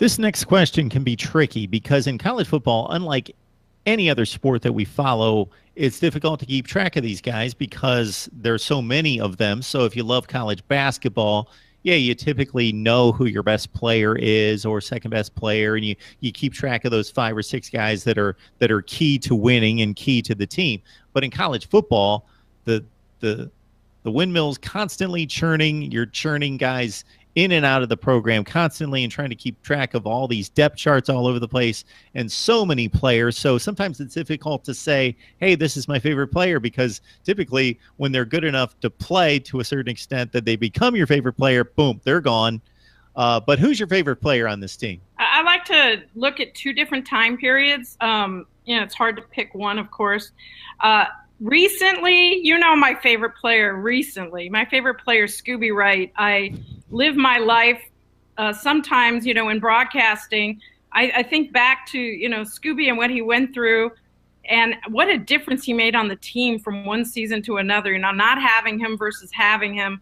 This next question can be tricky because in college football, unlike any other sport that we follow, it's difficult to keep track of these guys because there's so many of them. So if you love college basketball, yeah, you typically know who your best player is or second best player, and you keep track of those five or six guys that are key to winning and key to the team. But in college football, the the the windmill's constantly churning. You're churning guys in and out of the program constantly and trying to keep track of all these depth charts all over the place and so many players. So sometimes it's difficult to say, hey, this is my favorite player, because typically when they're good enough to play to a certain extent that they become your favorite player, boom, they're gone. But who's your favorite player on this team? I like to look at two different time periods. It's hard to pick one, of course. Recently, my favorite player recently. My favorite player is Scooby Wright. I live my life sometimes, in broadcasting. I think back to, Scooby and what he went through and what a difference he made on the team from one season to another, not having him versus having him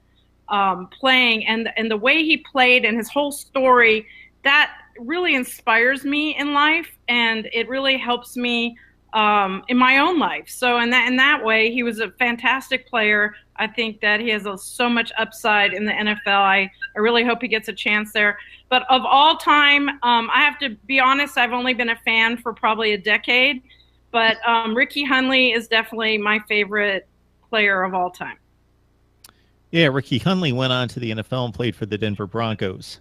playing, and the way he played and his whole story, that really inspires me in life, and it really helps me in my own life. So in that way, he was a fantastic player. I think that he has so much upside in the NFL. I really hope he gets a chance there. But of all time, I have to be honest, I've only been a fan for probably a decade. But Ricky Hunley is definitely my favorite player of all time. Yeah, Ricky Hunley went on to the NFL and played for the Denver Broncos.